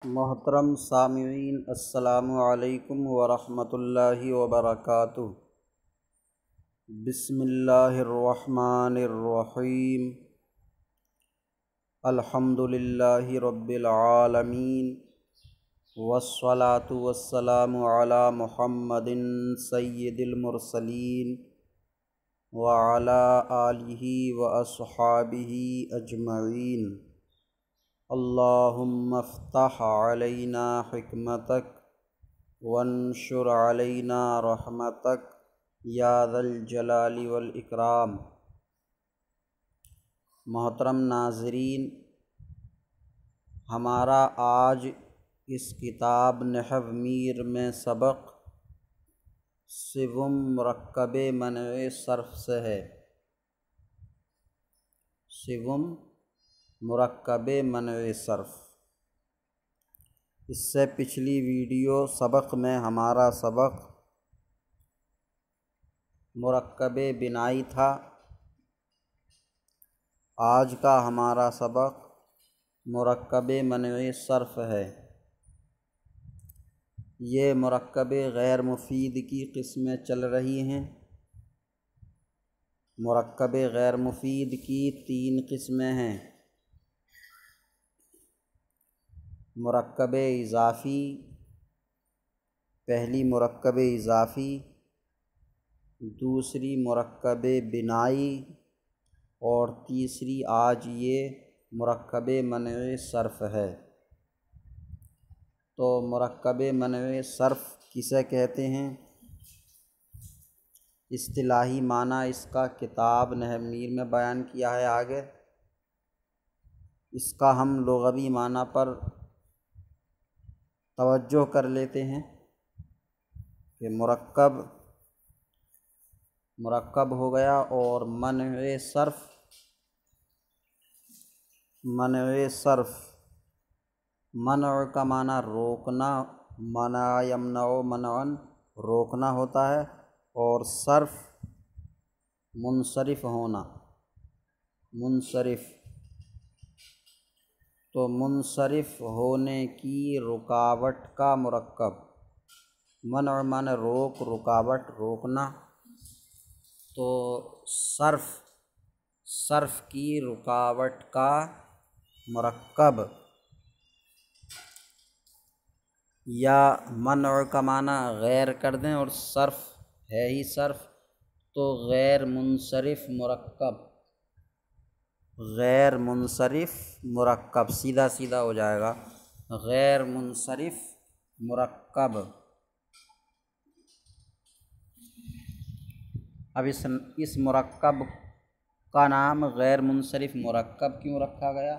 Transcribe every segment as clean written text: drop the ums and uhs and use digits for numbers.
محترم سامعین، السلام علیکم ورحمۃ اللہ وبرکاتہ۔ بسم اللہ الرحمن الرحیم۔ الحمد للہ رب العالمین، والصلاة والسلام علی محمد سید المرسلین وعلی آلہ واصحابہ اجمعین۔ اللہم افتح علینا حکمتک وانشر علینا رحمتک یا ذا الجلال والاکرام۔ محترم ناظرین، ہمارا آج اس کتاب نحو میر میں سبق سوم مرکب منع صرف سے ہے۔ سوم مرکب منع صرف۔ اس سے پچھلی ویڈیو سبق میں ہمارا سبق مرکب بنائی تھا۔ آج کا ہمارا سبق مرکب منع صرف ہے۔ یہ مرکب غیر مفید کی قسمیں چل رہی ہیں۔ مرکب غیر مفید کی 3 قسمیں ہیں: مرکب اضافی، پہلی مرکب اضافی، دوسری مرکب بنائی، اور تیسری آج یہ مرکب منع صرف ہے۔ تو مرکب منع صرف کسے کہتے ہیں؟ اصطلاحی معنی اس کا کتاب نحو میر میں بیان کیا ہے آگے۔ اس کا ہم لغوی معنی پر توجہ کر لیتے ہیں کہ مرکب ہو گیا، اور منع صرف، منع کا معنی روکنا، منع یمنع منعا روکنا ہوتا ہے، اور صرف منصرف ہونا، منصرف تو منصرف ہونے کی رکاوٹ کا مرکب۔ منع معنی روک، رکاوٹ، روکنا، تو صرف کی رکاوٹ کا مرکب، یا منع کا معنی غیر کر دیں اور صرف ہے ہی صرف، تو غیر منصرف مرکب، غیر منصرف مرکب سیدھا سیدھا ہو جائے گا، غیر منصرف مرکب۔ اب اس مرکب کا نام غیر منصرف مرکب کیوں رکھا گیا؟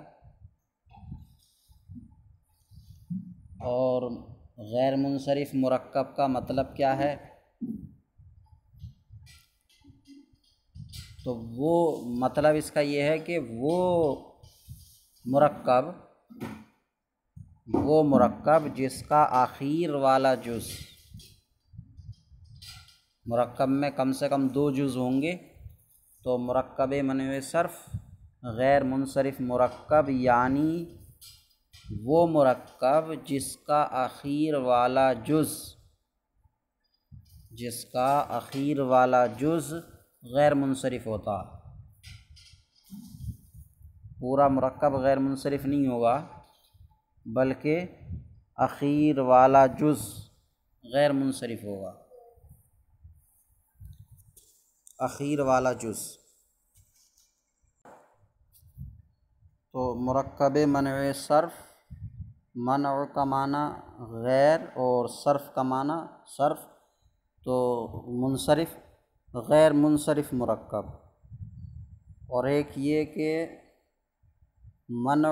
اور غیر منصرف مرکب کا مطلب کیا ہے؟ تو وہ مطلب اس کا یہ ہے کہ وہ مرکب جس کا آخر والا جز، مرکب میں کم سے کم 2 جز ہوں گے، تو مرکب منع صرف غیر منصرف مرکب، یعنی وہ مرکب جس کا آخر والا جز غیر منصرف ہوتا۔ پورا مرکب غیر منصرف نہیں ہوگا، بلکہ اخیر والا جز غیر منصرف ہوگا، اخیر والا جز۔ تو مرکب منع صرف، منع کا معنی غیر اور صرف کا معنی صرف، تو منصرف، غیر منصرف مرکب۔ اور ایک یہ کہ منع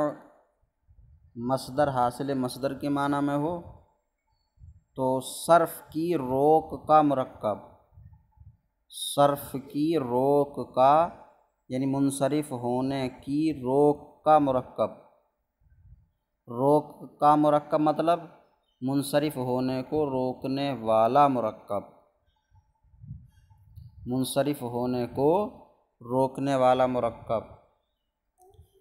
مصدر حاصل مصدر کے معنی میں ہو، تو صرف کی روک کا مرکب، صرف کی روک کا، یعنی منصرف ہونے کی روک کا مرکب۔ روک کا مرکب مطلب منصرف ہونے کو روکنے والا مرکب، منصرف ہونے کو روکنے والا مرکب۔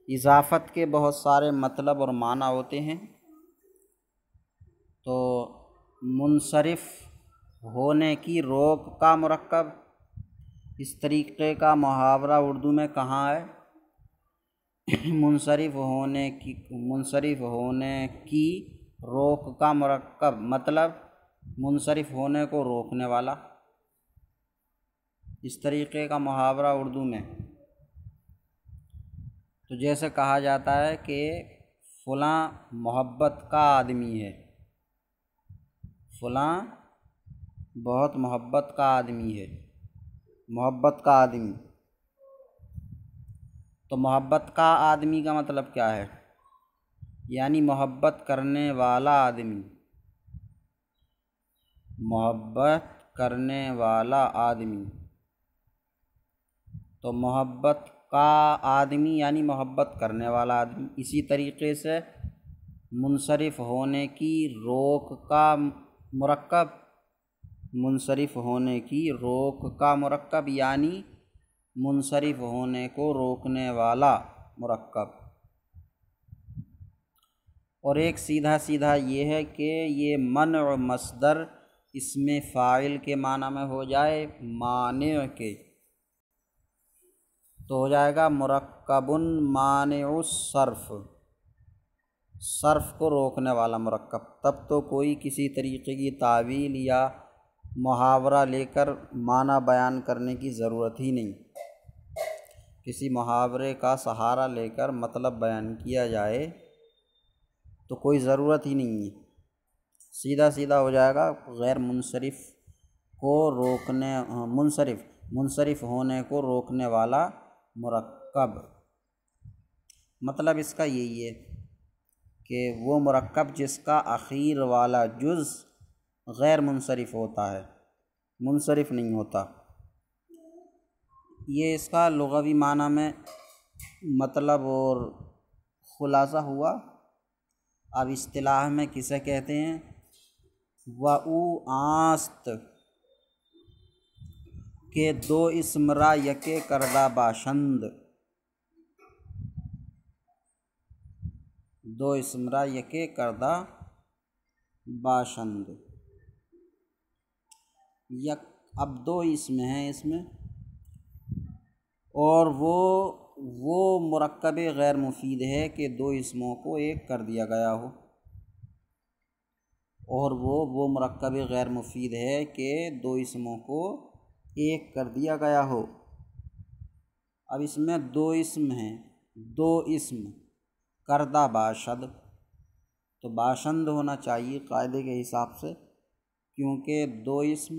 اضافت کے بہت سارے مطلب اور معنی ہوتے ہیں۔ تو منصرف ہونے کی روک کا مرکب، اس طریقے کا محاورہ اردو میں کہاں ہے؟ منصرف ہونے کی روک کا مرکب مطلب منصرف ہونے کو روکنے والا، اس طریقے کا محاورہ اردو میں۔ تو جیسے کہا جاتا ہے کہ فلاں محبت کا آدمی ہے، فلاں بہت محبت کا آدمی ہے، محبت کا آدمی۔ تو محبت کا آدمی کا مطلب کیا ہے؟ یعنی محبت کرنے والا آدمی، محبت کرنے والا آدمی۔ تو محبت کا آدمی یعنی محبت کرنے والا آدمی۔ اسی طریقے سے منصرف ہونے کی روک کا مرکب، منصرف ہونے کی روک کا مرکب یعنی منصرف ہونے کو روکنے والا مرکب۔ اور ایک سیدھا سیدھا یہ ہے کہ یہ منع مصدر اسم فاعل کے معنی میں ہو جائے مانع کے، تو ہو جائے گا مرکب مانع الصرف، صرف کو روکنے والا مرکب۔ تب تو کوئی کسی طریقے کی تعویل یا محاورہ لے کر معنی بیان کرنے کی ضرورت ہی نہیں، کسی محاورے کا سہارا لے کر مطلب بیان کیا جائے تو کوئی ضرورت ہی نہیں ہے، سیدھا سیدھا ہو جائے گا غیر منصرف کو روکنے، منصرف ہونے کو روکنے والا مرکب۔ مطلب اس کا یہی ہے کہ وہ مرکب جس کا اخیر والا جز غیر منصرف ہوتا ہے، منصرف نہیں ہوتا۔ یہ اس کا لغوی معنی میں مطلب اور خلاصہ ہوا۔ اب اصطلاح میں کسے کہتے ہیں؟ وَأُو آست کہ دو اسم را یکے کردہ باشند، دو اسم را یکے کردہ باشند۔ اب دو اسم ہیں اس میں، اور وہ مرکب غیر مفید ہے کہ دو اسموں کو ایک کر دیا گیا ہو، اور وہ مرکب غیر مفید ہے کہ دو اسموں کو ایک کر دیا گیا ہو۔ اب اس میں دو اسم ہیں، دو اسم کردہ باشد، تو باشند ہونا چاہیے قاعدے کے حساب سے، کیونکہ دو اسم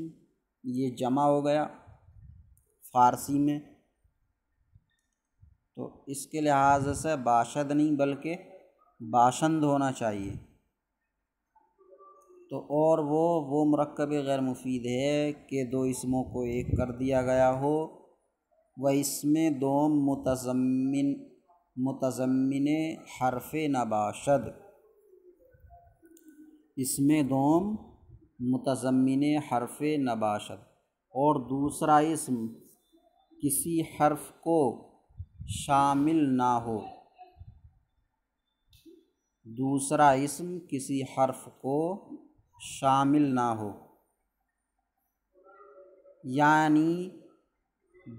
یہ جمع ہو گیا فارسی میں، تو اس کے لحاظ سے باشد نہیں بلکہ باشند ہونا چاہیے۔ تو اور وہ مرکب غیر مفید ہے کہ دو اسموں کو ایک کر دیا گیا ہو، وہ اسم دوم متضمن حرف نباشد، اسم دوم متضمن حرف نباشد، اور دوسرا اسم کسی حرف کو شامل نہ ہو، دوسرا اسم کسی حرف کو شامل نہ ہو، یعنی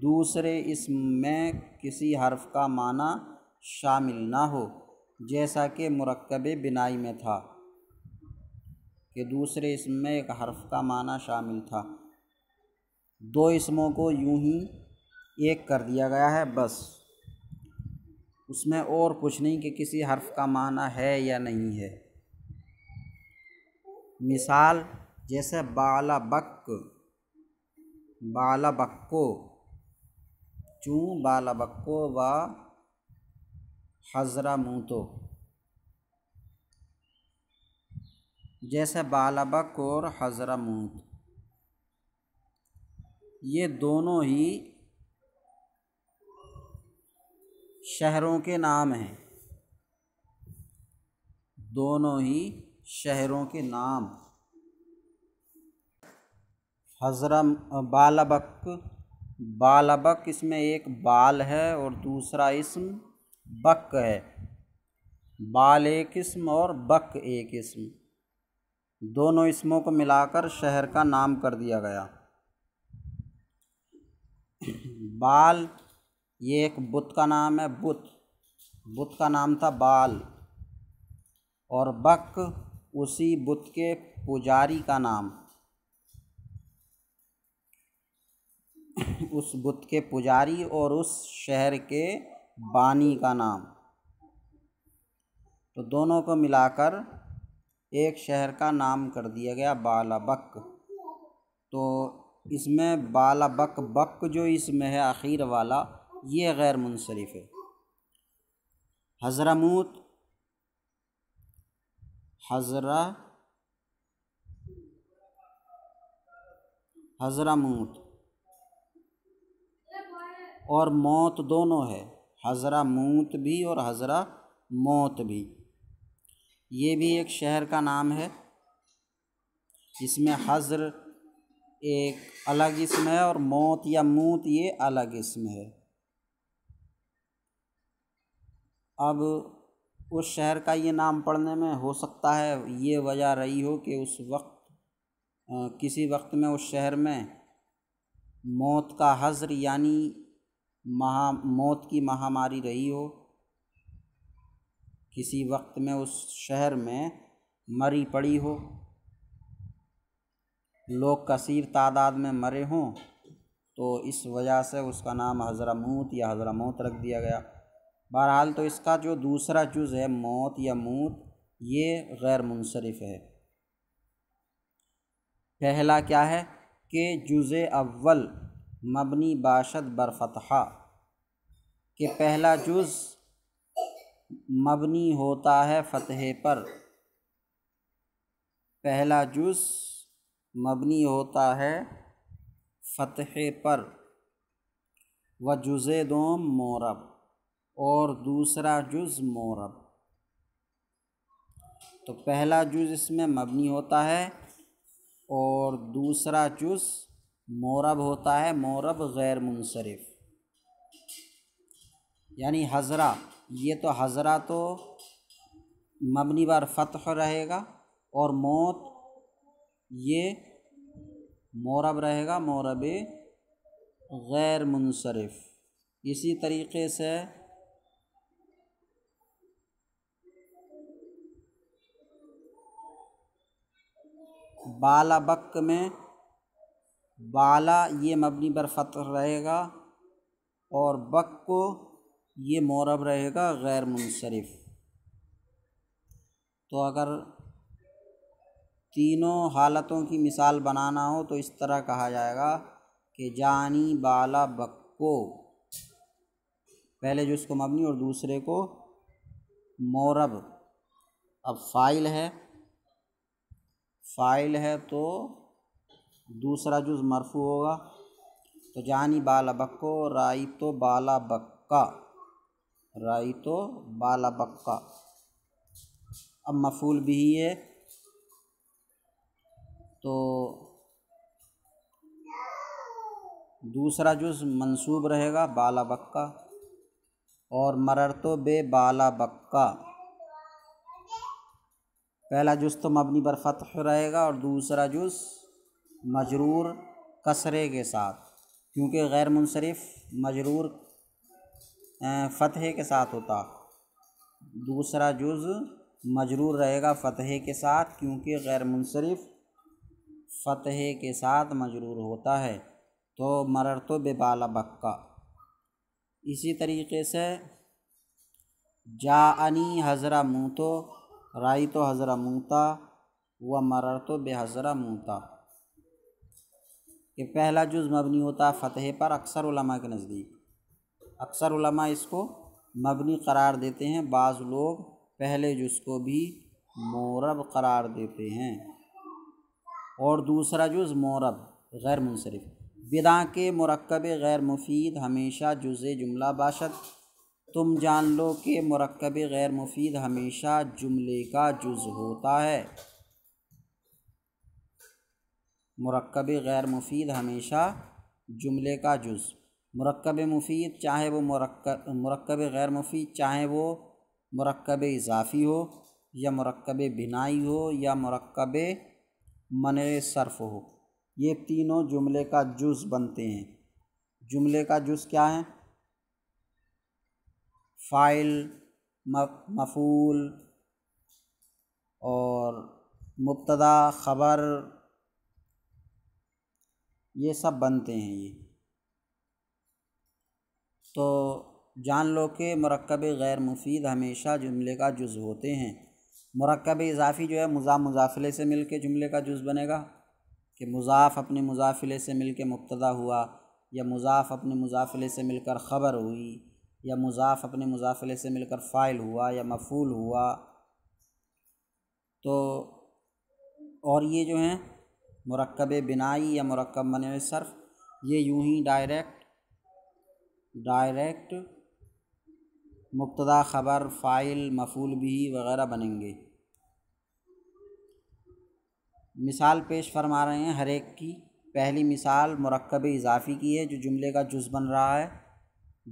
دوسرے اسم میں کسی حرف کا معنی شامل نہ ہو، جیسا کہ مرکب بنائی میں تھا کہ دوسرے اسم میں ایک حرف کا معنی شامل تھا، دو اسموں کو یوں ہی ایک کر دیا گیا ہے، بس اس میں اور کچھ نہیں کہ کسی حرف کا معنی ہے یا نہیں ہے۔ مثال جیسے بالابک، بالابکو، چوں بالابکو و حضرموتو، جیسے بالابک اور حضرموت یہ دونوں ہی شہروں کے نام ہیں، دونوں ہی شہروں کے نام۔ بالابک، بالابک اس میں ایک بال ہے اور دوسرا اسم بک ہے، بال ایک اسم اور بک ایک اسم۔ دونوں اسموں کو ملا کر شہر کا نام کر دیا گیا۔ بال یہ ایک بت کا نام ہے، بت کا نام تھا بال، اور بک اسی بت کے پجاری کا نام، اس بت کے پجاری اور اس شہر کے بانی کا نام، تو دونوں کو ملا کر ایک شہر کا نام کر دیا گیا بالابک۔ تو اس میں بالابک، بک جو اس میں ہے اخیر والا، یہ غیر منصرف ہے۔ حضرموت، حضرموت اور موت دونوں ہے، حضرموت بھی اور حضرموت بھی، یہ بھی ایک شہر کا نام ہے۔ اس میں حضر ایک الگ اسم ہے اور موت یا موت یہ الگ اسم ہے۔ اب اس شہر کا یہ نام پڑھنے میں ہو سکتا ہے یہ وجہ رہی ہو کہ اس وقت کسی وقت میں اس شہر میں موت کا حضر یعنی موت کی مہاماری رہی ہو، کسی وقت میں اس شہر میں مری پڑی ہو، لوگ کثیر تعداد میں مرے ہوں، تو اس وجہ سے اس کا نام حضرموت یا حضرموت رکھ دیا گیا۔ بہرحال تو اس کا جو دوسرا جز ہے موت یا موت، یہ غیر منصرف ہے۔ پہلا کیا ہے کہ جز اول مبنی باشد بر فتحہ، کہ پہلا جز مبنی ہوتا ہے فتحے پر، پہلا جز مبنی ہوتا ہے فتحے پر، و جز دوم مورب، اور دوسرا جز مورب۔ تو پہلا جز اس میں مبنی ہوتا ہے اور دوسرا جز مورب ہوتا ہے، مورب غیر منصرف، یعنی حضرہ، یہ تو حضرہ تو مبنی بر فتح رہے گا، اور موت یہ مورب رہے گا، مورب غیر منصرف۔ اسی طریقے سے بالابک میں بالا یہ مبنی بر فتح رہے گا اور بک کو یہ مورب رہے گا غیر منصرف۔ تو اگر تینوں حالتوں کی مثال بنانا ہو تو اس طرح کہا جائے گا کہ جانی بالا بکو، پہلے جو اس کو مبنی اور دوسرے کو مورب۔ اب فاعل ہے تو دوسرا جز مرفوع ہوگا، تو جانی بالا بکو رائی تو بالا بکا، رائی تو بالا بکا۔ اب مفعول بھی ہے تو دوسرا جز منصوب رہے گا بالا بکا، اور مررتو بے بالا بکا، پہلا جز تو مبنی بر فتح رہے گا اور دوسرا جز مجرور کسرے کے ساتھ، کیونکہ غیر منصرف مجرور فتحے کے ساتھ ہوتا، دوسرا جز مجرور رہے گا فتحے کے ساتھ، کیونکہ غیر منصرف فتحے کے ساتھ مجرور ہوتا ہے، تو مررتو بے بالا بکا۔ اسی طریقے سے جاءنی حضرموتو رأیتو حضرموتا و مررتو بے حضرموتا، کہ پہلا جز مبنی ہوتا ہے فتحے پر اکثر علماء کے نزدیک، اکثر علماء اس کو مبنی قرار دیتے ہیں، بعض لوگ پہلے جز کو بھی مورب قرار دیتے ہیں، اور دوسرا جز مورب غیر منصرف۔ بداں کے مرکب غیر مفید ہمیشہ جز جملہ باشد، تم جان لو کہ مرکب غیر مفید ہمیشہ جملے کا جز ہوتا ہے، مرکب غیر مفید ہمیشہ جملے کا جز۔ مرکب مفید چاہے وہ مرکب غیر مفید چاہے وہ مرکب اضافی ہو یا مرکب بنائی ہو یا مرکب منع صرف ہو، یہ تینوں جملے کا جز بنتے ہیں۔ جملے کا جز کیا ہے؟ فاعل، مفعول اور مبتدا، خبر، یہ سب بنتے ہیں۔ یہ تو جان لو کہ مرکب غیر مفید ہمیشہ جملے کا جز ہوتے ہیں۔ مرکب اضافی جو ہے مضاف مضافلے سے مل کے جملے کا جز بنے گا، کہ مضاف اپنے مضافلے سے مل کے مبتدا ہوا، یا مضاف اپنے مضافلے سے مل کر خبر ہوئی، یا مضاف اپنے مضافلے سے مل کر فاعل ہوا یا مفعول ہوا۔ تو اور یہ جو ہیں مرکب بنائی یا مرکب منع صرف، یہ یوں ہی ڈائریکٹ مبتدا، خبر، فاعل، مفعول بھی وغیرہ بنیں گے۔ مثال پیش فرما رہے ہیں ہر ایک کی۔ پہلی مثال مرکب اضافی کی ہے جو جملے کا جز بن رہا ہے،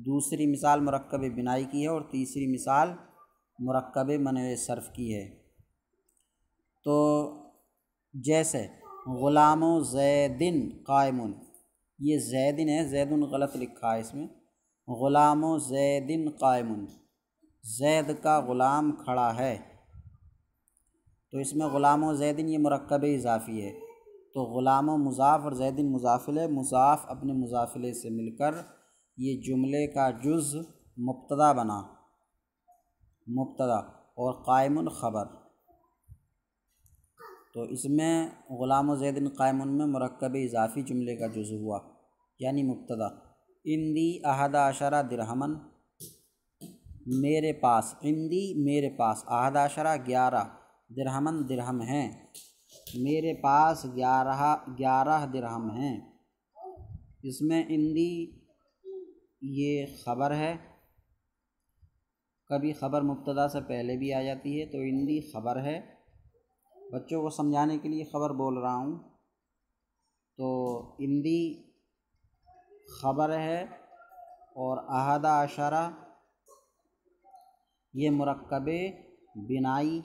دوسری مثال مرکب بنائی کی ہے، اور تیسری مثال مرکب منع صرف کی ہے۔ تو جیسے غلام زید قائم، یہ زیدن ہے، زیدن غلط لکھا ہے اس میں، غلام زید قائم، زید کا غلام کھڑا ہے۔ تو اس میں غلام و زیدن یہ مرکب اضافی ہے، تو غلام و مضاف اور زیدن مضافلے، مضاف اپنے مضافلے سے مل کر یہ جملے کا جز مبتدا بنا، مبتدا، اور قائم خبر۔ تو اس میں غلام و زیدن قائم میں مرکب اضافی جملے کا جز ہوا، یعنی مبتدا۔ عندی 11 درہمن، میرے پاس، عندی میرے پاس، 11 درہمن درہم ہیں، میرے پاس 11 درہم ہیں۔ اس میں عندی یہ خبر ہے، کبھی خبر مبتدا سے پہلے بھی آ جاتی ہے، تو عندی خبر ہے۔ بچوں کو سمجھانے کے لیے خبر بول رہا ہوں۔ تو عندی خبر ہے، اور 11 یہ مرکب بنائی،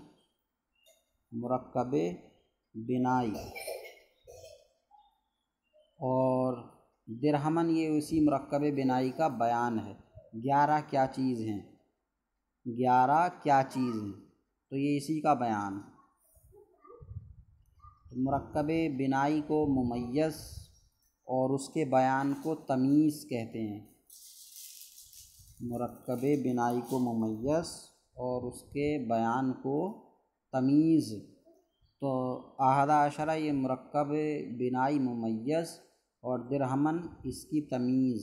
اور درہمن یہ اسی مرکب بنائی کا بیان ہے۔ 11 کیا چیز ہیں، 11 کیا چیز ہیں، تو یہ اسی کا بیان ہے۔ مرکب بنائی کو ممیز اور اس کے بیان کو تمیز کہتے ہیں۔ مرکب بنائی کو ممیز اور اس کے بیان کو تمیز۔ تو 11 یہ مرکب بنائی ممیز اور درہمن اس کی تمیز۔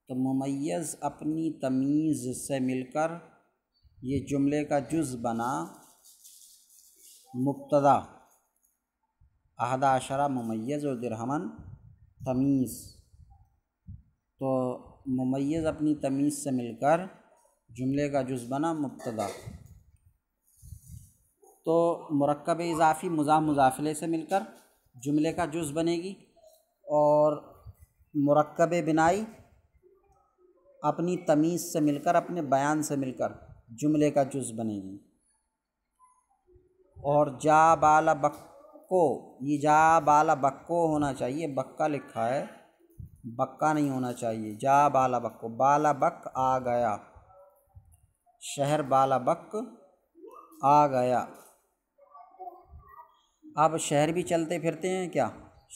تو ممیز اپنی تمیز سے مل کر یہ جملے کا جز بنا مبتدا، 11 ممیز اور درہمن تمیز۔ تو ممیز اپنی تمیز سے مل کر جملے کا جز بنا مبتدا۔ تو مرکب اضافی مضاف مضافلے سے مل کر جملے کا جز بنے گی، اور مرکب بنائی اپنی تمیز سے مل کر، اپنے بیان سے مل کر جملے کا جز بنے گی۔ اور جا بالا بکو، یہ جا بالا بکو ہونا چاہیے، بکا لکھا ہے، بکا نہیں ہونا چاہیے۔ جا بالا بکو، بالا بک آ گیا، شہر بالا بک آ گیا۔ اب شہر بھی چلتے پھرتے ہیں کیا،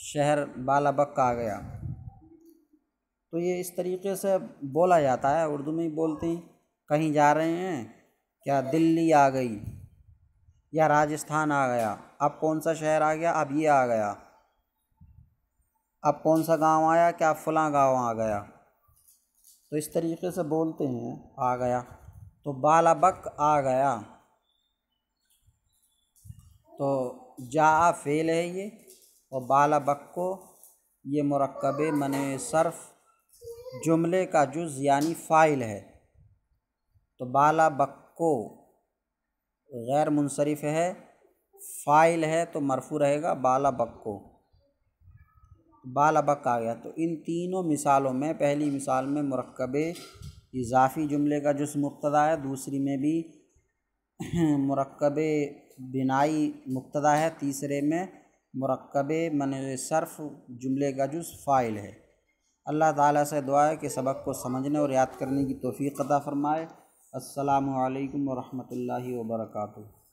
شہر بالا بک آ گیا، تو یہ اس طریقے سے بولا جاتا ہے، اردو میں ہی بولتے ہیں۔ کہیں جا رہے ہیں کیا، دلی آ گئی یا راجستھان آ گیا۔ اب کون سا شہر آ گیا، اب یہ آ گیا۔ اب کون سا گاؤں آیا، کیا فلاں گاؤں آ گیا۔ تو اس طریقے سے بولتے ہیں آ گیا۔ تو بالا بک آ گیا، تو جا فعل ہے یہ، اور بالا بک کو یہ مرکب منع صرف جملے کا جز یعنی فاعل ہے۔ تو بالا بک کو غیر منصرف ہے، فاعل ہے تو مرفوع رہے گا بالا بک کو، بالا بک آ گیا۔ تو ان تینوں مثالوں میں، پہلی مثال میں مرکب اضافی جملے کا جز مبتدا ہے، دوسری میں بھی مرکب بنائی مبتدا ہے، تیسرے میں مرکب منع صرف جملے کا جز فاعل ہے۔ اللہ تعالیٰ سے دعا ہے کہ سبق کو سمجھنے اور یاد کرنے کی توفیق عطا فرمائے۔ السلام علیکم ورحمۃ اللہ وبرکاتہ۔